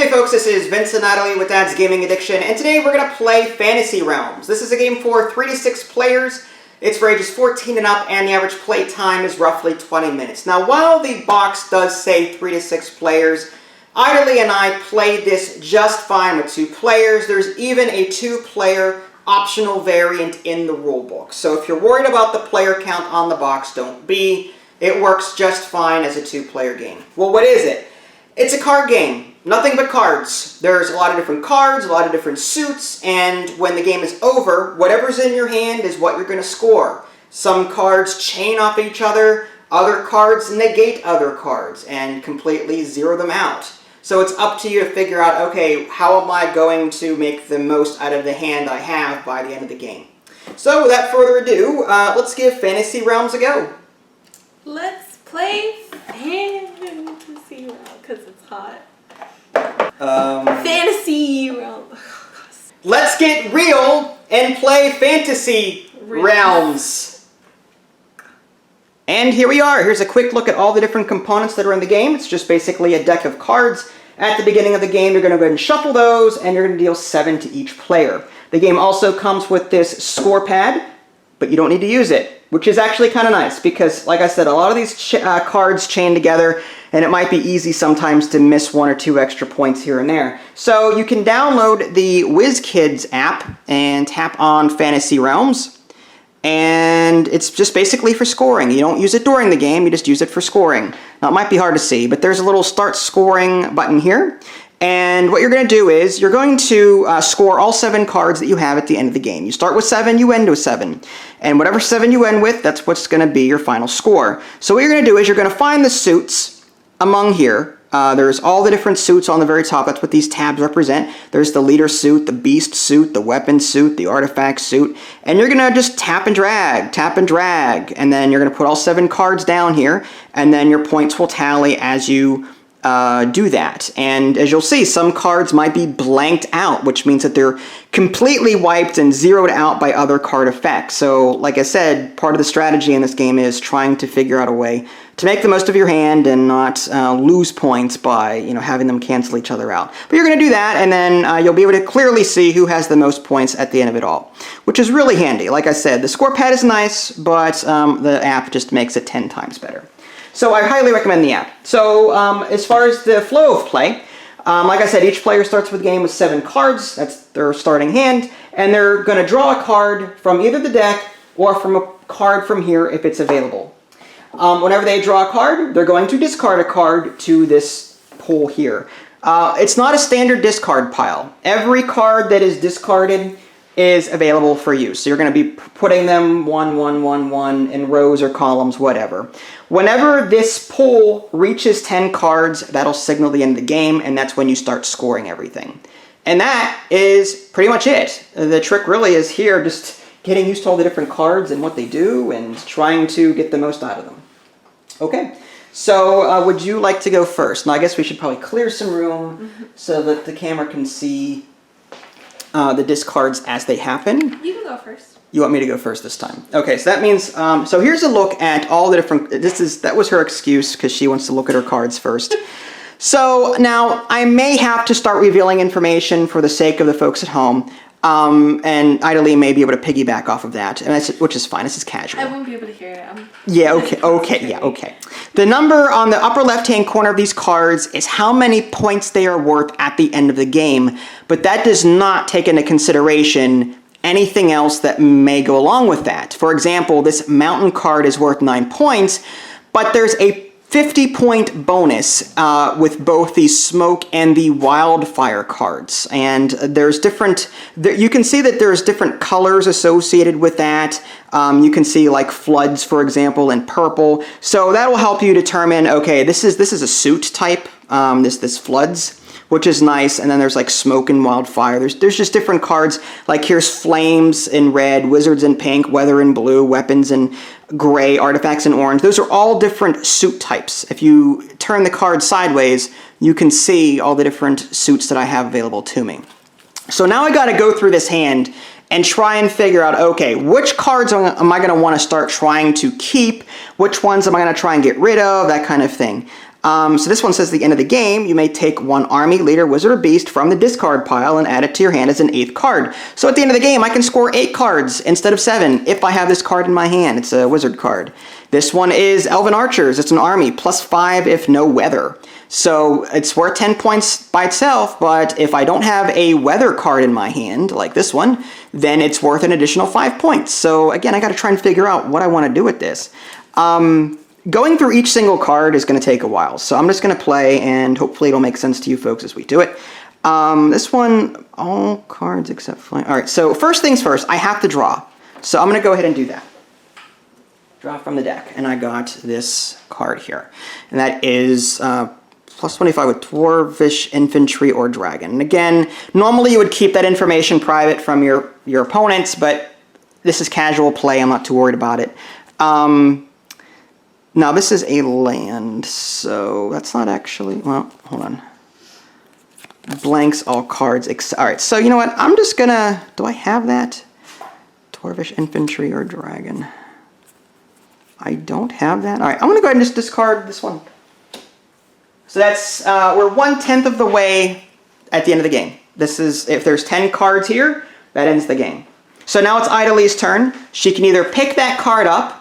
Hey folks, this is Vince and Natalie with Dad's Gaming Addiction, and today we're going to play Fantasy Realms. This is a game for 3 to 6 players. It's for ages 14 and up, and the average play time is roughly 20 minutes. Now, while the box does say 3 to 6 players, Idly and I played this just fine with 2 players. There's even a 2-player optional variant in the rulebook. So if you're worried about the player count on the box, don't be. It works just fine as a 2-player game. Well, what is it? It's a card game. Nothing but cards. There's a lot of different cards, a lot of different suits, and when the game is over, whatever's in your hand is what you're going to score. Some cards chain off each other cards negate other cards, and completely zero them out. So it's up to you to figure out, okay, how am I going to make the most out of the hand I have by the end of the game? So without further ado, let's give Fantasy Realms a go. Let's play Fantasy Realms, because it's hot. Fantasy Realms. Let's get real and play Fantasy Realms. And here we are. Here's a quick look at all the different components that are in the game. It's just basically a deck of cards. At the beginning of the game, you're going to go ahead and shuffle those, and you're going to deal 7 to each player. The game also comes with this score pad, but you don't need to use it, which is actually kind of nice because, like I said, a lot of these cards chain together, and it might be easy sometimes to miss 1 or 2 extra points here and there. So you can download the WizKids app and tap on Fantasy Realms, and it's just basically for scoring. You don't use it during the game, you just use it for scoring. Now, it might be hard to see, but there's a little Start Scoring button here. And what you're going to do is you're going to score all 7 cards that you have at the end of the game. You start with 7, you end with 7. And whatever 7 you end with, that's what's going to be your final score. So what you're going to do is you're going to find the suits among here. There's all the different suits on the very top. That's what these tabs represent. There's the leader suit, the beast suit, the weapon suit, the artifact suit. And you're going to just tap and drag. And then you're going to put all 7 cards down here. And then your points will tally as you do that. And as you'll see, some cards might be blanked out, which means that they're completely wiped and zeroed out by other card effects. So, like I said, part of the strategy in this game is trying to figure out a way to make the most of your hand and not lose points by, having them cancel each other out. But you're going to do that, and then you'll be able to clearly see who has the most points at the end of it all, which is really handy. Like I said, the score pad is nice, but the app just makes it 10 times better. So I highly recommend the app. So as far as the flow of play, like I said, each player starts with the game with 7 cards. That's their starting hand. And they're going to draw a card from either the deck or from a card from here if it's available. Whenever they draw a card, they're going to discard a card to this pool here. It's not a standard discard pile. Every card that is discarded is available for use. So you're going to be putting them 1, 1, 1, 1 in rows or columns, whatever. Whenever this pool reaches 10 cards, that'll signal the end of the game, and that's when you start scoring everything. And that is pretty much it. The trick really is here, just getting used to all the different cards and what they do and trying to get the most out of them. Okay, so would you like to go first? Now I guess we should probably clear some room so that the camera can see the discards as they happen. You can go first. You want me to go first this time? Okay, so that means, so here's a look at all the different, that was her excuse because she wants to look at her cards first. So now I may have to start revealing information for the sake of the folks at home, and Idly may be able to piggyback off of that, and which is fine, this is casual. I won't be able to hear it. Yeah, okay. The number on the upper left-hand corner of these cards is how many points they are worth at the end of the game, but that does not take into consideration anything else that may go along with that. For example, this mountain card is worth 9 points, but there's a 50-point bonus with both the smoke and the wildfire cards. And there's different, you can see that there's different colors associated with that. You can see like floods, for example, in purple. So that will help you determine, okay, this is a suit type, this floods, which is nice. And then there's like smoke and wildfire. There's just different cards. Like here's flames in red, wizards in pink, weather in blue, weapons in gray, artifacts in orange. Those are all different suit types. If you turn the card sideways, you can see all the different suits that I have available to me. So now I got to go through this hand and try and figure out, okay, which cards am I going to want to start trying to keep? Which ones am I going to try and get rid of? That kind of thing. So this one says, at the end of the game, you may take one army, leader, wizard, or beast from the discard pile and add it to your hand as an 8th card. So at the end of the game, I can score 8 cards instead of 7 if I have this card in my hand. It's a wizard card. This one is Elven Archers. It's an army, +5 if no weather. So it's worth 10 points by itself, but if I don't have a weather card in my hand, like this one, then it's worth an additional 5 points. So again, I got to try and figure out what I want to do with this. Going through each single card is going to take a while, so I'm just going to play, and hopefully it'll make sense to you folks as we do it. This one, all cards except flying. All right, so first things first, I have to draw. So I'm going to go ahead and do that. Draw from the deck, and I got this card here. And that is +25 with Dwarvish, Infantry, or Dragon. And again, normally you would keep that information private from your opponents, but this is casual play. I'm not too worried about it. Now this is a land, so that's not actually, well, hold on. Blanks all cards, all right, so you know what, I'm just gonna, do I have that? Dwarvish, Infantry, or Dragon? I don't have that. All right, I'm gonna go ahead and just discard this one. So that's, we're 1/10 of the way at the end of the game. This is, if there's 10 cards here, that ends the game. So now it's Idalee's turn. She can either pick that card up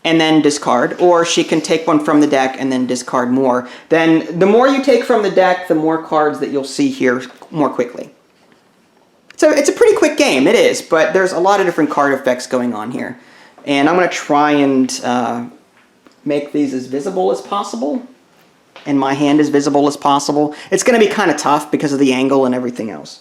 and then discard, or she can take one from the deck and then discard more. Then the more you take from the deck, the more cards that you'll see here more quickly. So it's a pretty quick game, it is, but there's a lot of different card effects going on here. And I'm going to try and make these as visible as possible, and my hand as visible as possible. It's going to be kind of tough because of the angle and everything else.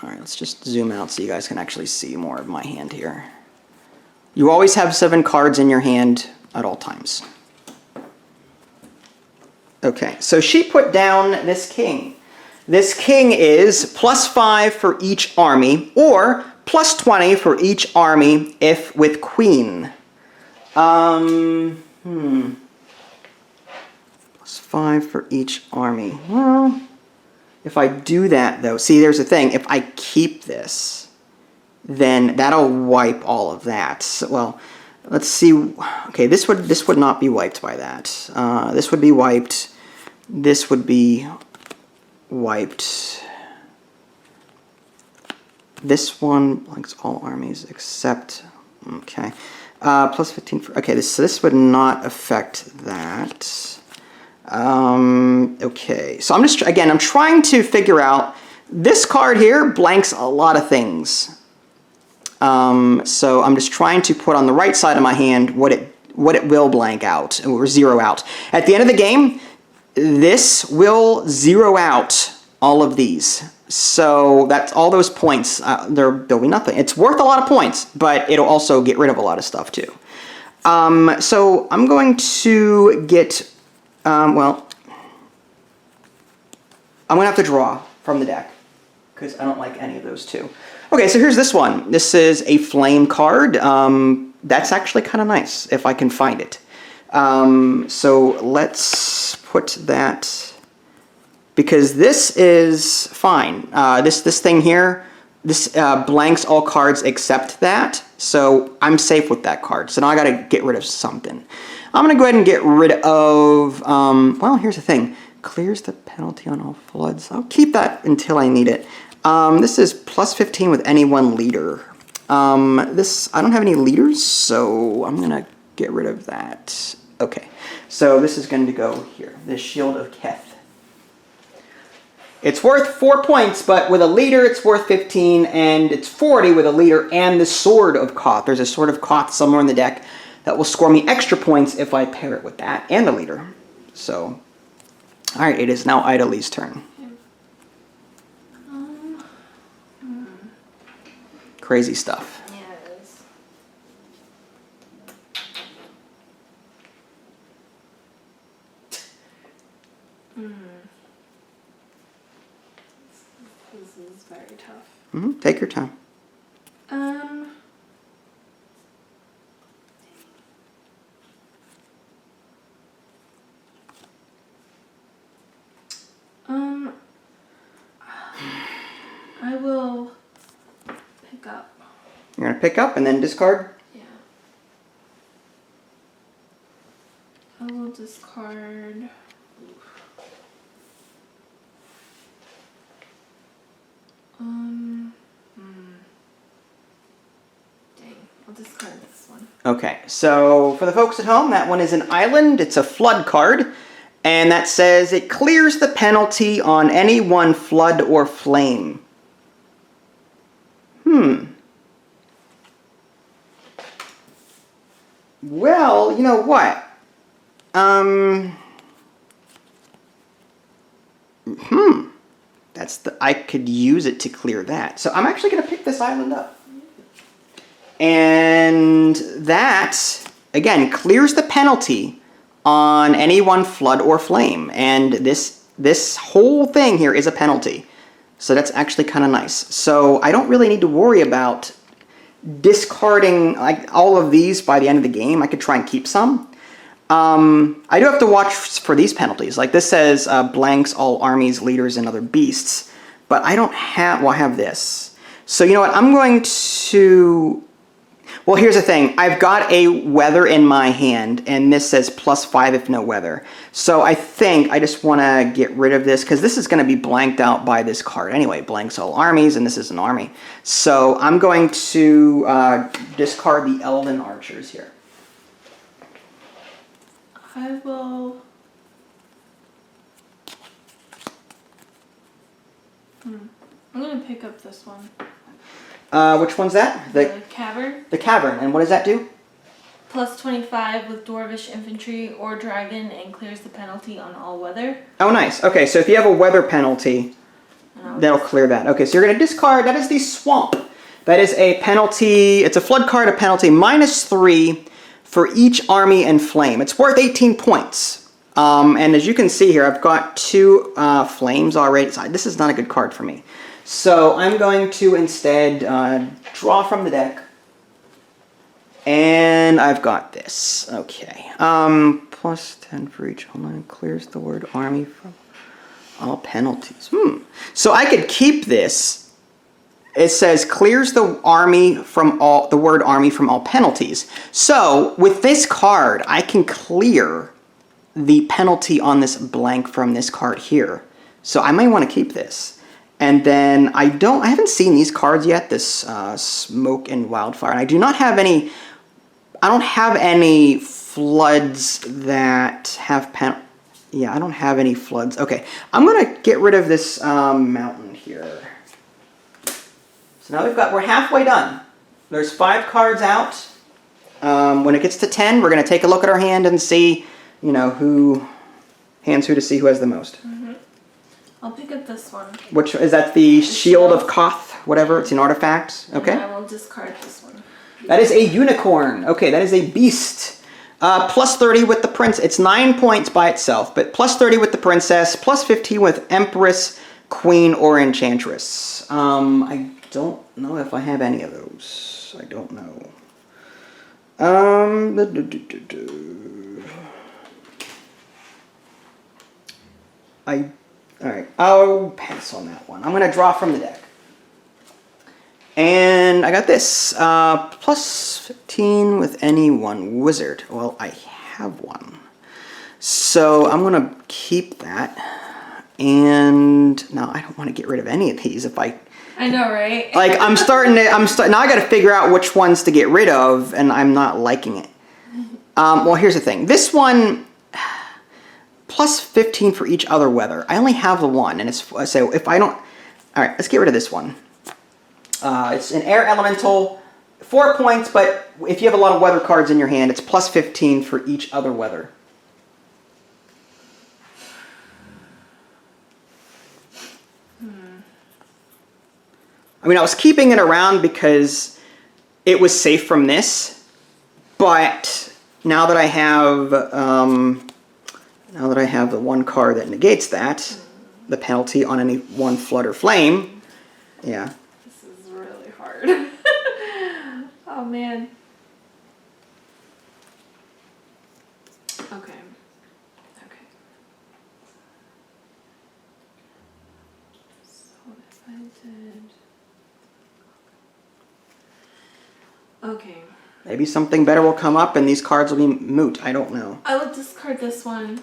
All right, let's just zoom out so you guys can actually see more of my hand here. You always have 7 cards in your hand at all times. Okay, so she put down this king. This king is +5 for each army, or +20 for each army if with queen. +5 for each army. Well, if I do that, though, see, there's the thing. If I keep this, then that'll wipe all of that. So, well, let's see. Okay, this would not be wiped by that. This would be wiped. This would be wiped. This one blanks all armies except. Okay, +15 for. Okay, this would not affect that. Okay, so I'm just, again, I'm trying to figure out, this card here blanks a lot of things. So I'm just trying to put on the right side of my hand what it will blank out, or zero out. At the end of the game, this will zero out all of these. So that's all those points, there'll be nothing. It's worth a lot of points, but it'll also get rid of a lot of stuff too. So I'm going to get, well, I'm going to have to draw from the deck, because I don't like any of those two. Okay, so here's this one. This is a flame card. That's actually kind of nice, if I can find it. So let's put that, because this is fine. This thing here, this blanks all cards except that, so I'm safe with that card. So now I got to get rid of something. I'm going to go ahead and get rid of, well, here's the thing. Clears the penalty on all floods. I'll keep that until I need it. This is +15 with any one leader. I don't have any leaders, so I'm going to get rid of that. Okay, so this is going to go here. The Shield of Keth. It's worth 4 points, but with a leader it's worth 15, and it's 40 with a leader and the Sword of Koth. There's a Sword of Koth somewhere in the deck that will score me extra points if I pair it with that and the leader. So, all right, it is now Idalee's turn. Crazy stuff. Yeah, it is. This is very tough. Take your time. I will pick up. You're going to pick up and then discard? Yeah. Dang. I'll discard this one. Okay, so for the folks at home, that one is an island. It's a flood card. And that says it clears the penalty on any one flood or flame. Well, you know what? I could use it to clear that. So I'm actually going to pick this island up. And that, again, clears the penalty on any one flood or flame. And this whole thing here is a penalty. So that's actually kind of nice. So I don't really need to worry about discarding like all of these by the end of the game. I could try and keep some. I do have to watch for these penalties. Like this says blanks all armies, leaders, and other beasts. But I don't have, well, I have this. So you know what, I'm going to, well, here's the thing. I've got a weather in my hand, and this says +5 if no weather. So I think I just want to get rid of this, because this is going to be blanked out by this card anyway. Blanks all armies, and this is an army. So I'm going to discard the Elven Archers here. I will... I'm going to pick up this one. Which one's that? The Cavern. The Cavern. And what does that do? +25 with Dwarvish Infantry or Dragon and clears the penalty on all weather. Oh, nice. Okay, so if you have a weather penalty, that'll clear that. Okay, so you're going to discard, that is the Swamp. That is a penalty, it's a flood card, a penalty -3 for each army and flame. It's worth 18 points. And as you can see here, I've got 2 flames already. So this is not a good card for me. So I'm going to instead draw from the deck. And I've got this. Okay. +10 for each. Hold on. Clears the word army from all penalties. So I could keep this. It says clears the army from all, the word army from all penalties. So with this card, I can clear the penalty on this blank from this card here. So I might want to keep this. And then I haven't seen these cards yet, this Smoke and Wildfire. And I do not have any, I don't have any floods that have yeah, I don't have any floods. Okay, I'm gonna get rid of this mountain here. So now we're halfway done. There's 5 cards out. When it gets to 10, we're gonna take a look at our hand and see, you know, who to see who has the most. I'll pick up this one. Which is that the Shield of Koth, whatever, it's an artifact. Okay. And I will discard this one. That is a unicorn. Okay, that is a beast. +30 with the prince. It's 9 points by itself, but +30 with the princess, +15 with empress, queen, or enchantress. I don't know if I have any of those. I don't know. Alright, I'll pass on that one. I'm going to draw from the deck. And I got this. +15 with any one wizard. Well, I have one. So I'm going to keep that. And now I don't want to get rid of any of these if I know, right? like now I got to figure out which ones to get rid of, and I'm not liking it. Well, here's the thing. This one +15 for each other weather. I only have the one, and it's so if I don't. All right, let's get rid of this one. It's an air elemental, 4 points, but if you have a lot of weather cards in your hand, it's +15 for each other weather. I mean, I was keeping it around because it was safe from this, but now that I have the one card that negates that, the penalty on any one flood or flame, yeah. This is really hard. Oh man. Okay. So if I did... Okay. Maybe something better will come up and these cards will be moot. I don't know. I will discard this one.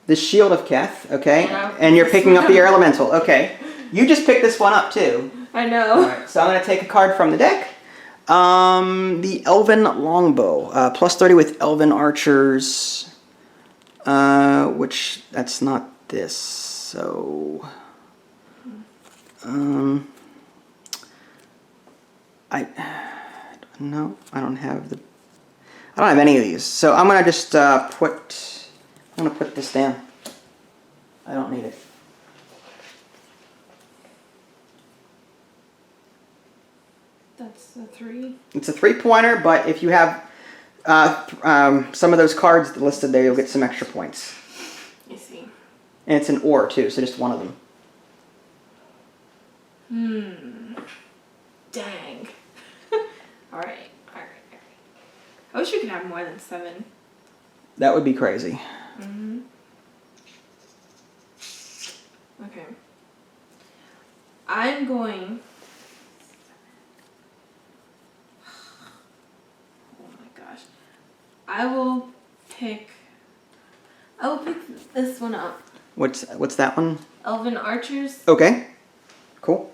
The Shield of Keth, okay. Yeah. And you're picking up the Air Elemental, okay. You just picked this one up too. I know. Alright, so I'm going to take a card from the deck. The Elven Longbow. Plus 30 with Elven Archers. Which, that's not this, so... No, I don't have any of these. So I'm going to just I'm going to put this down. I don't need it. That's a 3. It's a 3-pointer, but if you have some of those cards listed there, you'll get some extra points. I see. And it's an or too, so just one of them. Dang. Alright. I wish we could have more than 7. That would be crazy. Okay. I'm going... Oh my gosh. I will pick this one up. What's that one? Elven Archers. Okay. Cool.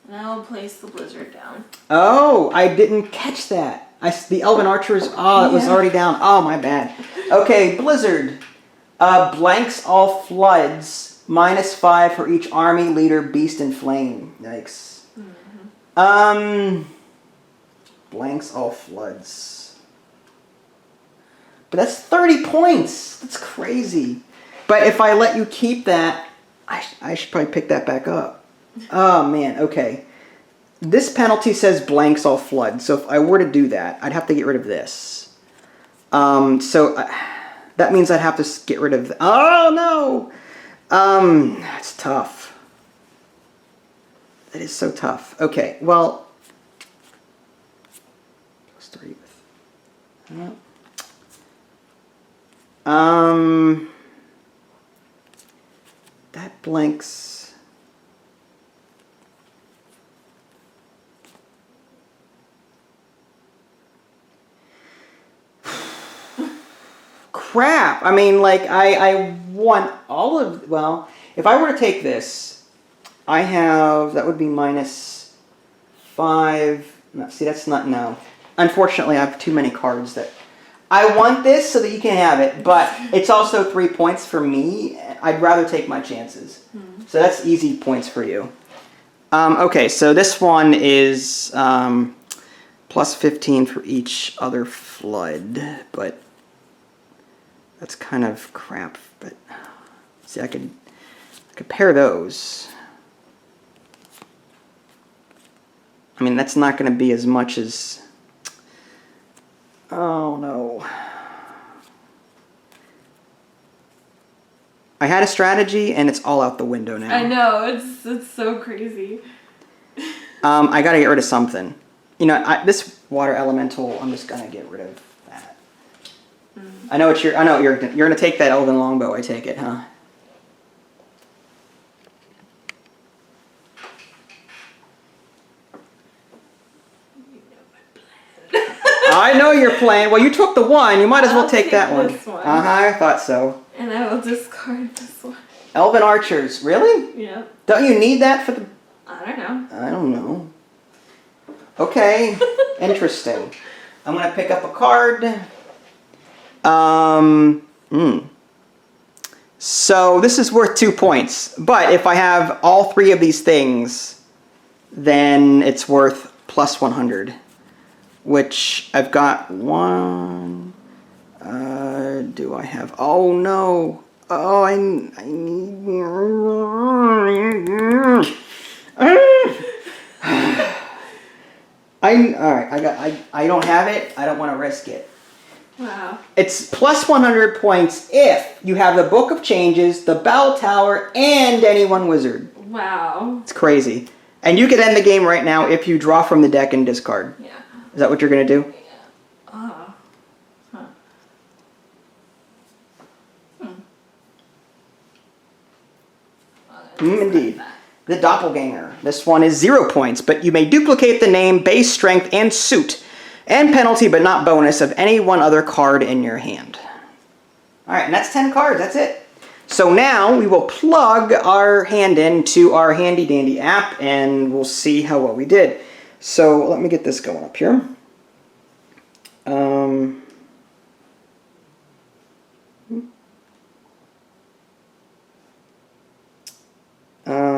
And I will place the Blizzard down. Oh, I didn't catch that. The Elven Archers, it was already down. Oh, my bad. Okay, Blizzard. Blanks all floods. -5 for each army, leader, beast, and flame. Yikes. Blanks all floods. But that's 30 points. That's crazy. But if I let you keep that, I should probably pick that back up. Oh, man. Okay. This penalty says blanks all flood. So if I were to do that, I'd have to get rid of this. That means I'd have to get rid of... Oh, no! That's tough. That is so tough. Okay, well... Plus 3 with... That blanks... Crap. I mean, like, I want all of... Well, if I were to take this, I have... That would be -5... No, see, that's not... No. Unfortunately, I have too many cards that... I want this so that you can have it, but it's also 3 points for me. I'd rather take my chances. So that's easy points for you. Okay, so this one is plus 15 for each other flood, but... That's kind of crap, but see, I could pair those. I mean, that's not going to be as much as... Oh, no. I had a strategy, and it's all out the window now. I know, it's so crazy. I got to get rid of something. You know, this water elemental, I'm just going to get rid of that. I know you're going to take that Elven Longbow, I take it, huh? I know your plan. Well, you took the one. You might as well take that one. This one. I thought so. And I will discard this one. Elven Archers, really? Yeah. Don't you need that for the... I don't know. I don't know. Okay, interesting. I'm going to pick up a card. So this is worth 2 points. But if I have all 3 of these things, then it's worth plus 100. Which I've got 1. Do I have... Oh, no. Oh, I need... Alright, I don't have it. I don't want to risk it. Wow. It's plus 100 points if you have the Book of Changes, the Bell Tower, and any one wizard. Wow. It's crazy. And you can end the game right now if you draw from the deck and discard. Yeah. Is that what you're going to do? Yeah. Oh. Huh. Indeed. The Doppelganger. This one is 0 points, but you may duplicate the name, base strength, and suit, and penalty, but not bonus, of any one other card in your hand. Alright, and that's 10 cards. That's it. So now we will plug our hand into our handy dandy app and we'll see how well we did. So let me get this going up here.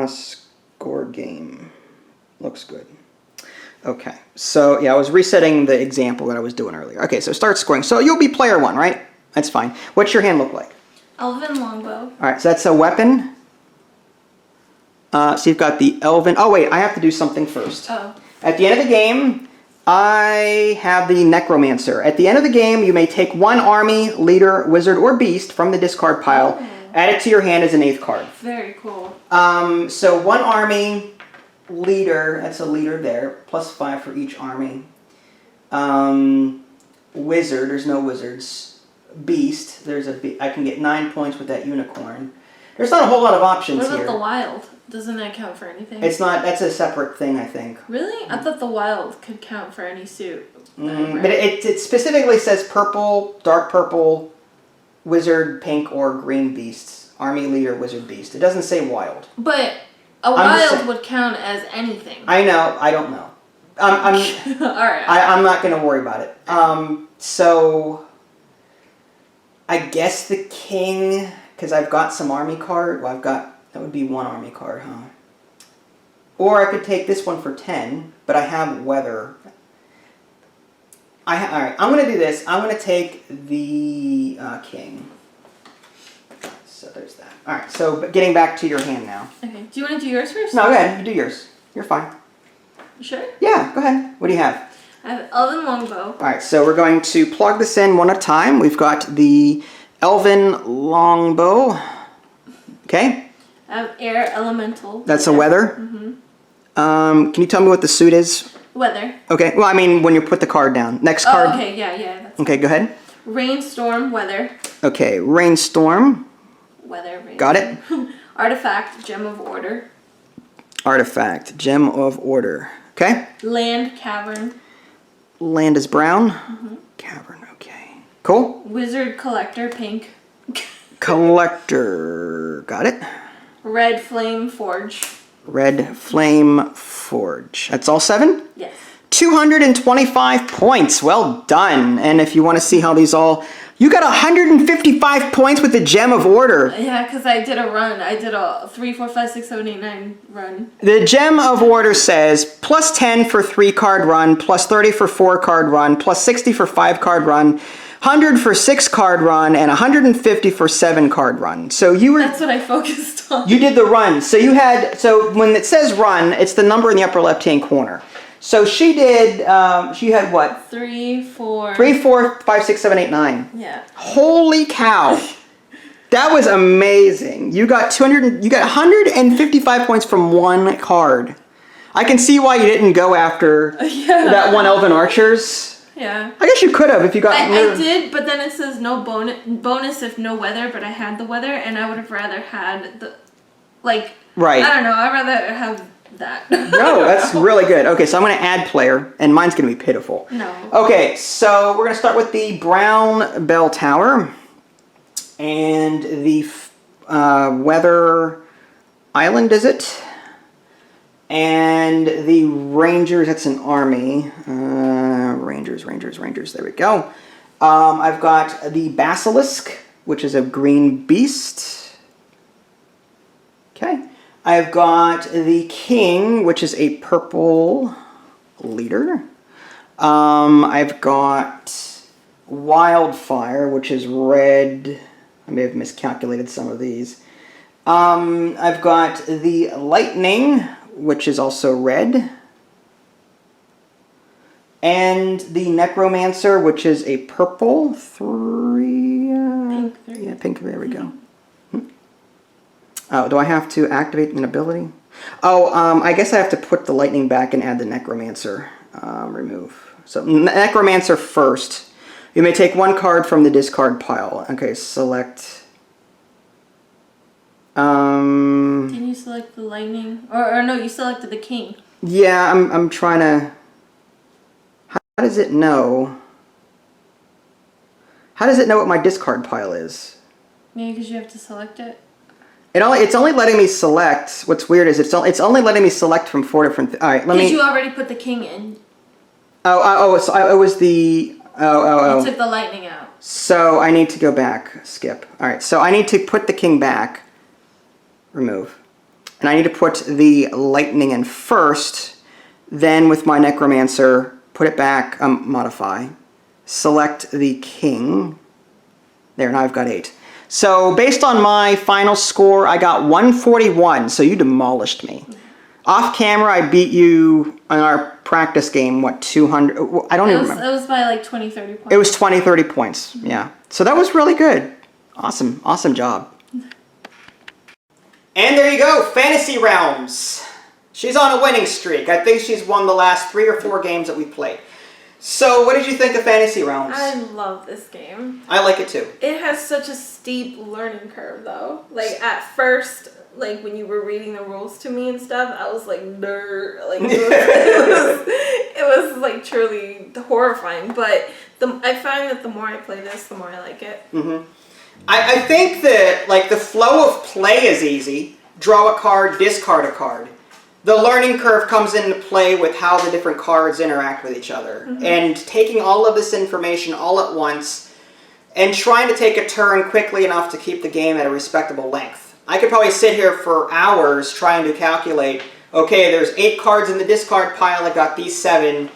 Score game. Looks good. Okay, so yeah, I was resetting the example that I was doing earlier. Okay, so start scoring. So you'll be player 1, right? That's fine. What's your hand look like? Elven longbow. All right, so that's a weapon. So you've got the elven. Oh wait, I have to do something first. Oh. At the end of the game, I have the necromancer. At the end of the game, you may take one army, leader, wizard, or beast from the discard pile. Oh. Add it to your hand as an 8th card. Very cool. So one army, leader, that's a leader there, +5 for each army. Wizard, there's no wizards. Beast, I can get 9 points with that unicorn. There's not a whole lot of options here. What about the wild? Doesn't that count for anything? It's not, that's a separate thing, I think. Really? I thought the wild could count for any suit. But it specifically says purple, dark purple, wizard, pink, or green beasts. Army, leader, wizard, beast. It doesn't say wild. But a wild would count as anything. I know. I don't know. All right. I'm not going to worry about it. So I guess the king, because I've got some army card. Well, that would be one army card, huh? Or I could take this one for 10, but I have weather. All right, I'm going to do this. I'm going to take the king. So there's that. All right, so getting back to your hand now. Okay. Do you want to do yours first? No, go ahead. You do yours. You're fine. You sure? Yeah, go ahead. What do you have? I have elven longbow. All right, so we're going to plug this in one at a time. We've got the elven longbow. Okay. I have air elemental. That's a weather. Mm-hmm. Can you tell me what the suit is? Weather. Okay. Well, I mean, when you put the card down. Next card. Oh, okay. Yeah. That's okay, go ahead. Rainstorm, weather. Okay, rainstorm. Weather, rain. Got it. Artifact, gem of order. Artifact, gem of order. Okay. Land, cavern. Land is brown. Mm-hmm. Cavern, okay. Cool. Wizard, collector, pink. Collector. Got it. Red flame, forge. Red flame forge. That's all 7? Yes. 225 points. Well done. And if you want to see how these all... You got 155 points with the Gem of Order. Yeah, because I did a run. I did a 3, 4, 5, 6, 7, 8, 9 run. The Gem of Order says +10 for 3-card run, +30 for 4-card run, +60 for 5-card run, 100 for 6-card run, and 150 for 7-card run. So you were... That's what I focused on. You did the run. So you had... So when it says run, it's the number in the upper left-hand corner. So she did, she had what? 3, 4... 3, 4, 5, 6, 7, 8, 9. Yeah. Holy cow. That was amazing. You got 155 points from one card. I can see why you didn't go after that one Elven Archers. Yeah. I guess you could have if you got... I did, but then it says no bonus if no weather, but I had the weather, and I would have rather had the... Like... Right. I don't know, I'd rather have... that. No, that's really good. Okay, so I'm going to add player, and mine's going to be pitiful. No. Okay, so we're going to start with the brown bell tower, and the weather island, is it? And the rangers, that's an army. Rangers, there we go. I've got the basilisk, which is a green beast. Okay. I've got the king, which is a purple leader. I've got wildfire, which is red. I may have miscalculated some of these. I've got the lightning, which is also red. And the necromancer, which is a purple 3. Pink 3. Yeah, pink, there we go. Oh, do I have to activate an ability? Oh, I guess I have to put the lightning back and add the necromancer. Remove. So, necromancer first. You may take one card from the discard pile. Okay, select. Can you select the lightning? Or no, you selected the king. Yeah, I'm trying to... How does it know? How does it know what my discard pile is? Maybe because you have to select it. It's only letting me select. What's weird is it's only letting me select from 4 different. All right, let me. Did you already put the king in? It was the. You took the lightning out. So I need to go back. Skip. All right. So I need to put the king back. Remove. And I need to put the lightning in first. Then with my necromancer, put it back. Modify. Select the king. There. Now I've got 8. So based on my final score, I got 141. So you demolished me. Off camera, I beat you in our practice game, 200? I don't even remember. It was by like 20, 30 points. It was 20, 30 points, yeah. So that was really good. Awesome, awesome job. And there you go, Fantasy Realms. She's on a winning streak. I think she's won the last 3 or 4 games that we played. So what did you think of Fantasy Realms? I love this game. I like it too. It has such a steep learning curve though. Like at first, like when you were reading the rules to me and stuff, I was like, nerd. Like it was like truly horrifying. But I find that the more I play this, the more I like it. Mm-hmm. I think that like the flow of play is easy. Draw a card, discard a card. The learning curve comes into play with how the different cards interact with each other. Mm-hmm. And taking all of this information all at once and trying to take a turn quickly enough to keep the game at a respectable length. I could probably sit here for hours trying to calculate, okay, there's 8 cards in the discard pile, I got these 7.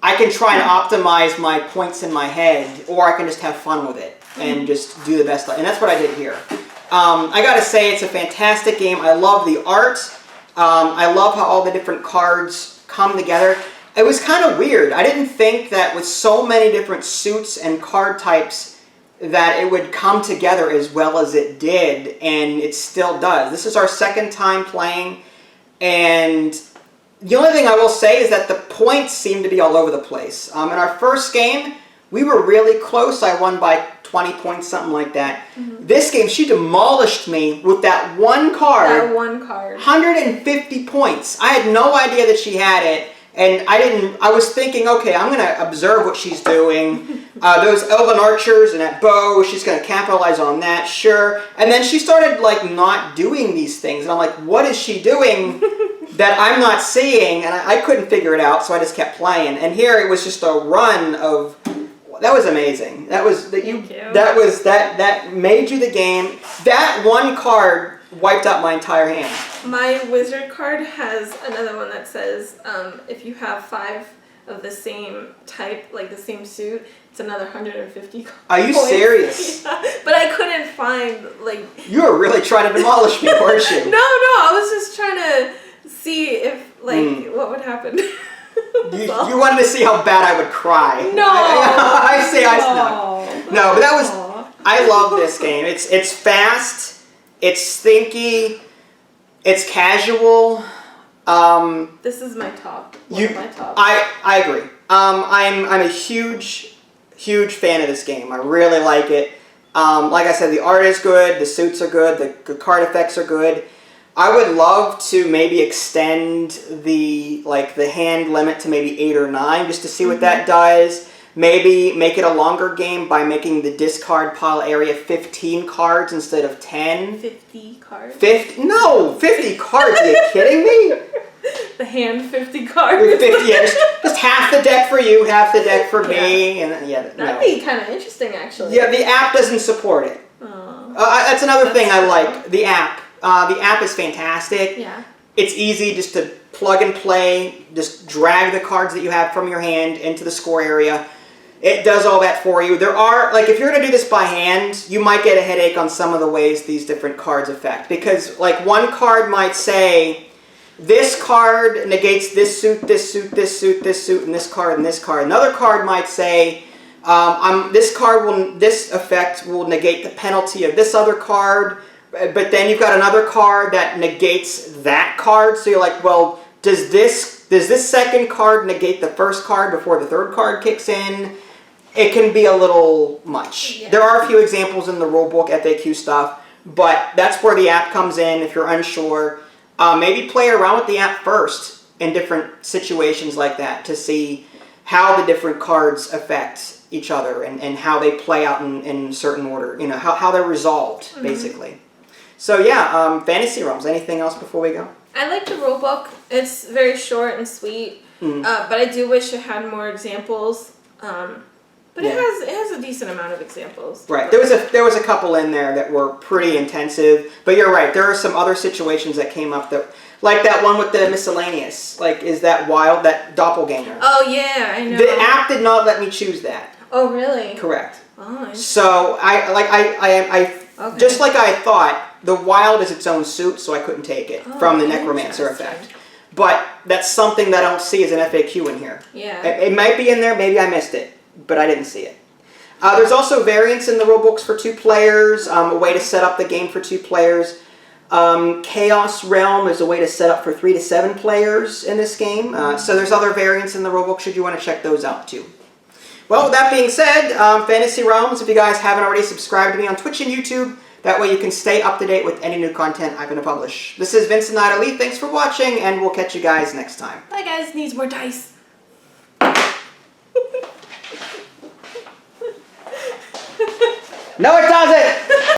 I can try and optimize my points in my head, or I can just have fun with it and just do the best. And that's what I did here. I gotta say, it's a fantastic game. I love the art. I love how all the different cards come together. It was kind of weird. I didn't think that with so many different suits and card types that it would come together as well as it did, and it still does. This is our second time playing, and the only thing I will say is that the points seem to be all over the place. In our first game, we were really close. I won by 20 points, something like that. Mm-hmm. This game, she demolished me with that one card. That one card. 150 points. I had no idea that she had it, and I was thinking, okay, I'm going to observe what she's doing. Those elven archers and that bow, she's going to capitalize on that, sure. And then she started, like, not doing these things, and I'm like, what is she doing that I'm not seeing? And I couldn't figure it out, so I just kept playing. And here it was just a run of... That was amazing. That was that made you the game. That one card wiped out my entire hand. My wizard card has another one that says if you have 5 of the same type, like the same suit, it's another 150 points. Are you serious? Yeah. But I couldn't find like. You were really trying to demolish me, weren't you? No, I was just trying to see if what would happen. You wanted to see how bad I would cry. No. No, but that was... I love this game. It's fast. It's thinky. It's casual. This is my top. One of my top. I agree. I'm a huge fan of this game. I really like it. Like I said, the art is good. The suits are good. The card effects are good. I would love to maybe extend the hand limit to maybe 8 or 9 just to see what that does. Maybe make it a longer game by making the discard pile area 15 cards instead of 10. 50 cards? 50? No, 50 cards. Are you kidding me? The hand 50 cards. 50, yeah, just half the deck for you, half the deck for me, and that'd be kind of interesting, actually. Yeah, the app doesn't support it. That's another thing I like. The app. The app is fantastic. Yeah. It's easy just to plug and play, just drag the cards that you have from your hand into the score area. It does all that for you. There are, like, if you're going to do this by hand, you might get a headache on some of the ways these different cards affect. Because, like, one card might say, this card negates this suit, this suit, this suit, this suit, and this card, and this card. Another card might say, this effect will negate the penalty of this other card. But then you've got another card that negates that card. So you're like, well, does this second card negate the first card before the third card kicks in? It can be a little much. Yeah. There are a few examples in the rulebook, FAQ stuff, but that's where the app comes in if you're unsure. Maybe play around with the app first in different situations like that to see how the different cards affect each other and how they play out in certain order. You know, how they're resolved, basically. So yeah, Fantasy Realms. Anything else before we go? I like the rule book. It's very short and sweet, but I do wish it had more examples. But Yeah. it has a decent amount of examples. Right. There was a couple in there that were pretty intensive, but you're right. There are some other situations that came up that, like that one with the miscellaneous. Like, is that wild? That doppelganger. Oh yeah, I know. The app did not let me choose that. Oh really? Correct. Oh. So I Okay. just like I thought, the wild is its own suit, so I couldn't take it from the necromancer interesting. effect. But that's something that I don't see as an FAQ in here. Yeah. It might be in there. Maybe I missed it, but I didn't see it. There's also variants in the rulebooks for 2 players, a way to set up the game for 2 players. Chaos Realm is a way to set up for 3 to 7 players in this game. So there's other variants in the rulebook should you want to check those out too. Well, with that being said, Fantasy Realms, if you guys haven't already subscribed to me on Twitch and YouTube, that way you can stay up to date with any new content I'm going to publish. This is Vincent Natalie. Thanks for watching, and we'll catch you guys next time. Bye guys, needs more dice. No, it doesn't!